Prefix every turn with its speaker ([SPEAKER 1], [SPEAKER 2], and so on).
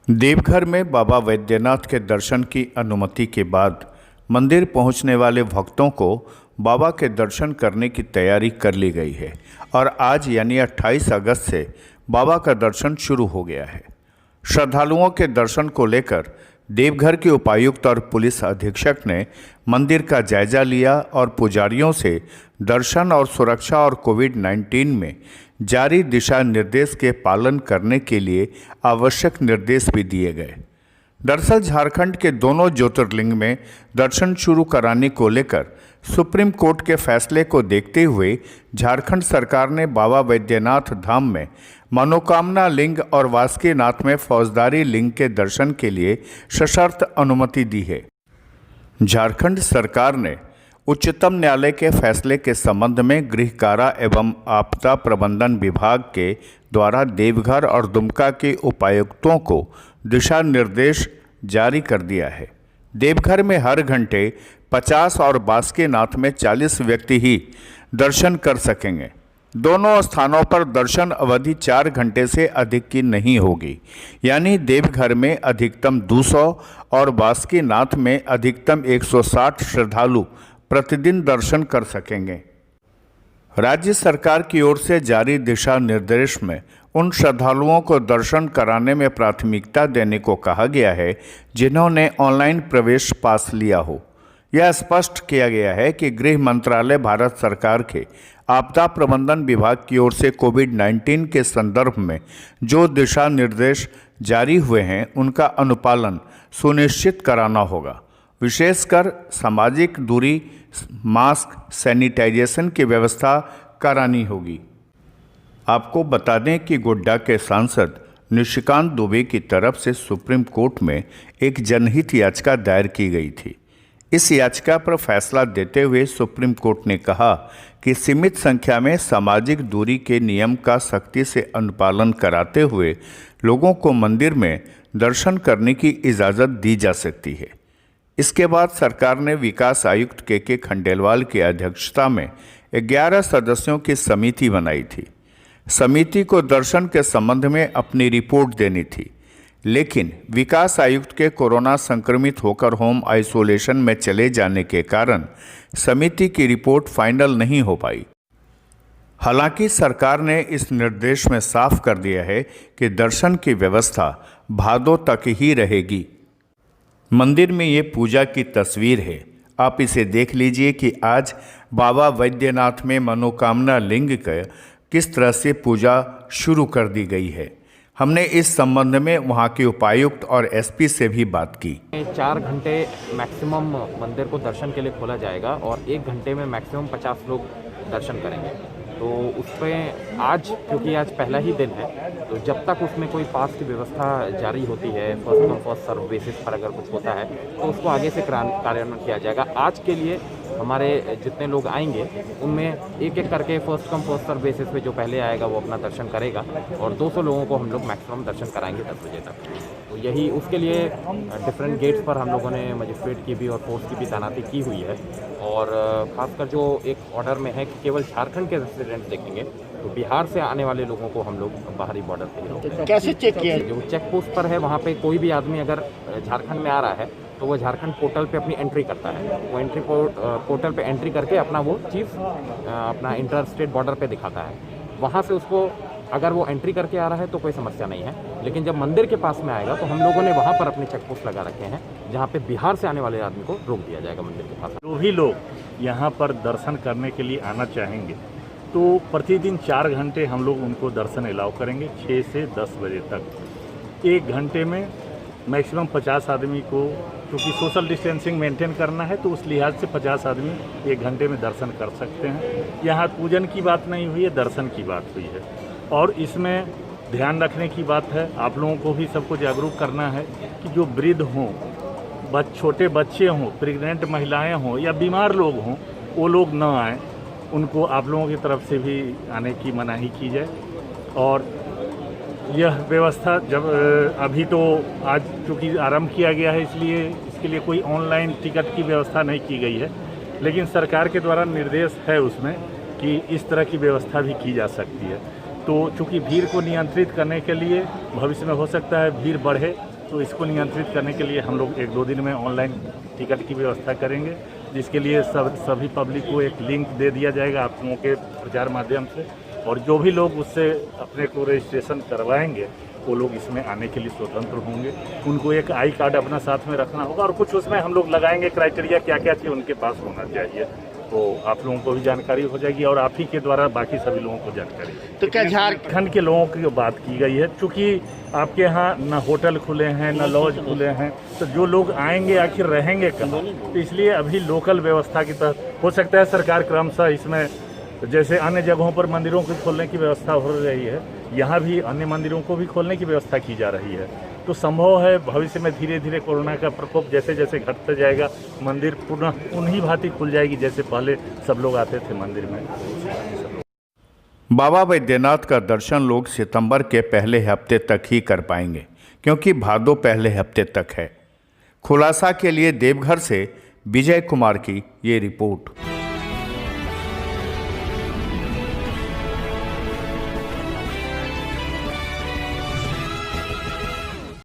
[SPEAKER 1] देवघर में बाबा वैद्यनाथ के दर्शन की अनुमति के बाद मंदिर पहुंचने वाले भक्तों को बाबा के दर्शन करने की तैयारी कर ली गई है और आज यानी 28 अगस्त से बाबा का दर्शन शुरू हो गया है। श्रद्धालुओं के दर्शन को लेकर देवघर के उपायुक्त और पुलिस अधीक्षक ने मंदिर का जायजा लिया और पुजारियों से दर्शन और सुरक्षा और कोविड-19 में जारी दिशा निर्देश के पालन करने के लिए आवश्यक निर्देश भी दिए गए। दरअसल झारखंड के दोनों ज्योतिर्लिंग में दर्शन शुरू कराने को लेकर सुप्रीम कोर्ट के फैसले को देखते हुए झारखंड सरकार ने बाबा वैद्यनाथ धाम में मनोकामना लिंग और वासुकीनाथ में फौजदारी लिंग के दर्शन के लिए सशर्त अनुमति दी है। झारखंड सरकार ने उच्चतम न्यायालय के फैसले के संबंध में गृह कारा एवं आपदा प्रबंधन विभाग के द्वारा देवघर और दुमका के उपायुक्तों को दिशा निर्देश जारी कर दिया है। देवघर में हर घंटे 50 और बासुकीनाथ में 40 व्यक्ति ही दर्शन कर सकेंगे। दोनों स्थानों पर दर्शन अवधि 4 घंटे से अधिक की नहीं होगी, यानी देवघर में अधिकतम 200 और बासुकीनाथ में अधिकतम 160 श्रद्धालु प्रतिदिन दर्शन कर सकेंगे। राज्य सरकार की ओर से जारी दिशा निर्देश में उन श्रद्धालुओं को दर्शन कराने में प्राथमिकता देने को कहा गया है जिन्होंने ऑनलाइन प्रवेश पास लिया हो। यह स्पष्ट किया गया है कि गृह मंत्रालय भारत सरकार के आपदा प्रबंधन विभाग की ओर से कोविड-19 के संदर्भ में जो दिशा निर्देश जारी हुए हैं उनका अनुपालन सुनिश्चित कराना होगा। विशेषकर सामाजिक दूरी, मास्क, सैनिटाइजेशन की व्यवस्था करानी होगी। आपको बता दें कि गोड्डा के सांसद निशिकांत दुबे की तरफ से सुप्रीम कोर्ट में एक जनहित याचिका दायर की गई थी। इस याचिका पर फैसला देते हुए सुप्रीम कोर्ट ने कहा कि सीमित संख्या में सामाजिक दूरी के नियम का सख्ती से अनुपालन कराते हुए लोगों को मंदिर में दर्शन करने की इजाज़त दी जा सकती है। इसके बाद सरकार ने विकास आयुक्त के खंडेलवाल की अध्यक्षता में 11 सदस्यों की समिति बनाई थी। समिति को दर्शन के संबंध में अपनी रिपोर्ट देनी थी, लेकिन विकास आयुक्त के कोरोना संक्रमित होकर होम आइसोलेशन में चले जाने के कारण समिति की रिपोर्ट फाइनल नहीं हो पाई। हालांकि सरकार ने इस निर्देश में साफ कर दिया है कि दर्शन की व्यवस्था भादों तक ही रहेगी। मंदिर में ये पूजा की तस्वीर है, आप इसे देख लीजिए कि आज बाबा वैद्यनाथ में मनोकामना लिंग का किस तरह से पूजा शुरू कर दी गई है। हमने इस संबंध में वहां के उपायुक्त और एसपी से भी बात की।
[SPEAKER 2] 4 घंटे मैक्सिमम मंदिर को दर्शन के लिए खोला जाएगा और 1 घंटे में मैक्सिमम 50 लोग दर्शन करेंगे। तो उस पर आज, क्योंकि आज पहला ही दिन है, तो जब तक उसमें कोई पास की व्यवस्था जारी होती है, first come first serve basis पर अगर कुछ होता है तो उसको आगे से कार्यान्वयन किया जाएगा। आज के लिए हमारे जितने लोग आएंगे उनमें एक एक करके first come first serve basis पे जो पहले आएगा वो अपना दर्शन करेगा और 200 लोगों को हम लोग मैक्सिमम दर्शन कराएंगे 10 बजे तक। तो यही उसके लिए डिफरेंट गेट्स पर हम लोगों ने मजिस्ट्रेट की भी और फोर्स की भी तैनाती की हुई है। और खासकर जो एक ऑर्डर में है कि केवल झारखंड के रेसिडेंट देखेंगे, तो बिहार से आने वाले लोगों को हम लोग बाहरी बॉर्डर पे
[SPEAKER 3] कैसे चेक किया?
[SPEAKER 2] जो चेक पोस्ट पर है वहाँ पे कोई भी आदमी अगर झारखंड में आ रहा है तो वो झारखंड पोर्टल पे अपनी एंट्री करता है। वो एंट्री पोर्टल पे एंट्री करके अपना वो चीज़ अपना इंटर स्टेट बॉर्डर पे दिखाता है। वहाँ से उसको अगर वो एंट्री करके आ रहा है तो कोई समस्या नहीं है, लेकिन जब मंदिर के पास में आएगा तो हम लोगों ने वहाँ पर अपने चेक पोस्ट लगा रखे हैं जहाँ पे बिहार से आने वाले आदमी को रोक दिया जाएगा मंदिर के पास।
[SPEAKER 4] जो भी लोग यहाँ पर दर्शन करने के लिए आना चाहेंगे तो प्रतिदिन 4 घंटे हम लोग उनको दर्शन अलाउ करेंगे 6 से 10 बजे तक। 1 घंटे में मैक्सिमम 50 आदमी को, क्योंकि सोशल डिस्टेंसिंग मेंटेन करना है तो उस लिहाज से 50 आदमी 1 घंटे में दर्शन कर सकते हैं। यहाँ पूजन की बात नहीं हुई है, दर्शन की बात हुई है। और इसमें ध्यान रखने की बात है, आप लोगों को भी सबको जागरूक करना है कि जो वृद्ध हों, छोटे बच्चे हों, प्रेग्नेंट महिलाएं हों या बीमार लोग हों, वो लोग न आएँ। उनको आप लोगों की तरफ से भी आने की मनाही की जाए। और यह व्यवस्था जब अभी तो आज चूँकि आरंभ किया गया है, इसलिए इसके लिए कोई ऑनलाइन टिकट की व्यवस्था नहीं की गई है, लेकिन सरकार के द्वारा निर्देश है उसमें कि इस तरह की व्यवस्था भी की जा सकती है। तो चूँकि भीड़ को नियंत्रित करने के लिए भविष्य में हो सकता है भीड़ बढ़े, तो इसको नियंत्रित करने के लिए हम लोग 1-2 दिन में ऑनलाइन टिकट की व्यवस्था करेंगे, जिसके लिए सभी पब्लिक को एक लिंक दे दिया जाएगा आप लोगों के प्रचार माध्यम से, और जो भी लोग उससे अपने को रजिस्ट्रेशन करवाएंगे वो लोग इसमें आने के लिए स्वतंत्र होंगे। उनको एक आई कार्ड अपना साथ में रखना होगा और कुछ उसमें हम लोग लगाएंगे क्राइटेरिया क्या क्या चीज़ उनके पास होना चाहिए, तो आप लोगों को भी जानकारी हो जाएगी और आप ही के द्वारा बाकी सभी लोगों को जानकारी।
[SPEAKER 3] तो क्या
[SPEAKER 4] झारखंड के लोगों की बात की गई है, चूँकि आपके यहाँ न होटल खुले हैं न लॉज खुले हैं, तो जो लोग आएंगे आखिर रहेंगे कहाँ, तो इसलिए अभी लोकल व्यवस्था की तहत हो सकता है सरकार क्रमशः इसमें जैसे अन्य जगहों पर मंदिरों को खोलने की व्यवस्था हो रही है, यहाँ भी अन्य मंदिरों को भी खोलने की व्यवस्था की जा रही है। तो संभव है भविष्य में धीरे धीरे कोरोना का प्रकोप जैसे जैसे घटते जाएगा, मंदिर पुनः उन्हीं भांति खुल जाएगी जैसे पहले सब लोग आते थे मंदिर में।
[SPEAKER 1] बाबा बैद्यनाथ का दर्शन लोग सितंबर के पहले हफ्ते तक ही कर पाएंगे, क्योंकि भादो पहले हफ्ते तक है। खुलासा के लिए देवघर से विजय कुमार की ये रिपोर्ट।